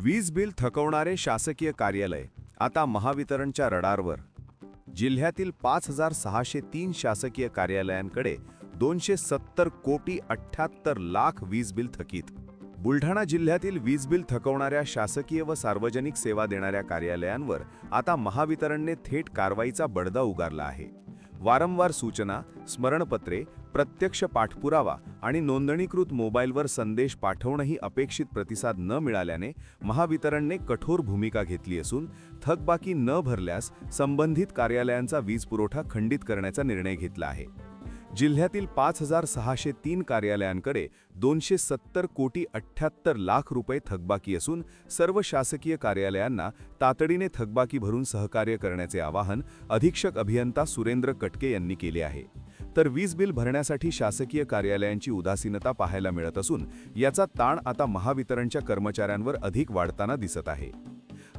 वीज बिल थकवणारे शासकीय कार्यालय आता महावितरणच्या रडारवर। जिल्ह्यातील 5603 शासकीय कार्यालयांकडे 270 कोटी 78 लाख वीज बिल थकीत। बुलढाणा जिल्ह्यातील वीज बिल थकवणाऱ्या शासकीय व सार्वजनिक सेवा देणाऱ्या कार्यालयांवर आता महावितरणने थेट कारवाईचा बडगा उगारला आहे। वारंवार सूचना, स्मरणपत्रे, प्रत्यक्ष पाठपुरावा आणि नोंदणीकृत मोबाईलवर संदेश पाठवणंही अपेक्षित प्रतिसाद न मिळाल्याने महावितरणने कठोर भूमिका घेतली असून थकबाकी न भरल्यास संबंधित कार्यालयांचा वीज पुरवठा खंडित करण्याचा निर्णय घेतला आहे। जिल्ह्यातील 5603 कार्यालयांकडे 270 कोटी 78 लाख रुपये थकबाकी असून सर्व शासकीय कार्यालयांना तातडीने थकबाकी भरून सहकार्य करण्याचे आवाहन अधीक्षक अभियंता सुरेंद्र कटके यांनी केले आहे। तर वीज बिल भरण्यासाठी शासकीय कार्यालयांची उदासीनता पाहायला मिळत असून याचा ताण आता महावितरणच्या कर्मचाऱ्यांवर अधिक वाढताना दिसत आहे।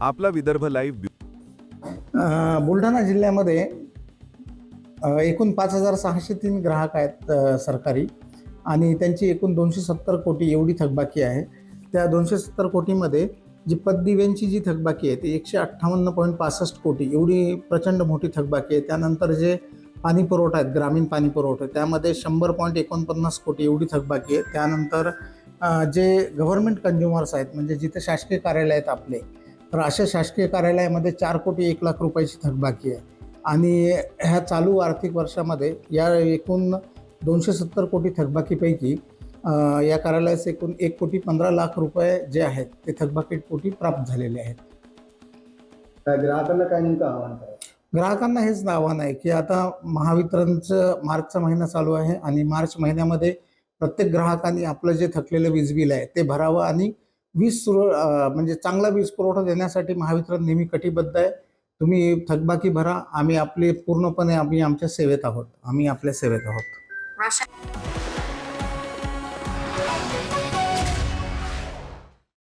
आपला विदर्भ लाईव्ह। बुलढाणा जिल्ह्यामध्ये एकूण 5603 ग्राहक आहेत सरकारी, आणि त्यांची एकूण 270 कोटी एवढी थकबाकी आहे। त्या 270 कोटीमध्ये जी पतदिव्यांची जी थकबाकी आहे ती 158.65 कोटी एवढी प्रचंड मोठी थकबाकी आहे। त्यानंतर जे पाणी पुरवठा आहेत, ग्रामीण पाणी पुरवठा, त्यामध्ये 100.49 कोटी एवढी थकबाकी आहे। त्यानंतर जे गव्हर्नमेंट कंझ्युमर्स आहेत, म्हणजे जिथे शासकीय कार्यालय आहेत आपले, तर अशा शासकीय कार्यालयामध्ये 4 कोटी 1 लाख रुपयाची थकबाकी आहे। आणि ह्या चालू आर्थिक वर्षामध्ये या एकूण 270 कोटी थकबाकीपैकी या कार्यालयास एकूण 1 कोटी 15 लाख रुपये जे आहेत ते थकबाकी पोटी प्राप्त झालेले आहेत। ग्राहकांना काय नेमकं आव्हान करायचं? ग्राहकांना हेच आव्हान आहे की आता महावितरणचं मार्चचा महिना चालू आहे आणि मार्च महिन्यामध्ये प्रत्येक ग्राहकांनी आपलं जे थकलेलं वीज बिल आहे ते भरावं आणि म्हणजे चांगला वीज पुरवठा देण्यासाठी महावितरण नेहमी कटिबद्ध आहे। तुम्ही थकबाकी भरा, आम्ही आमच्या सेवेत आहोत, आम्ही आपल्या सेवेत आहोत।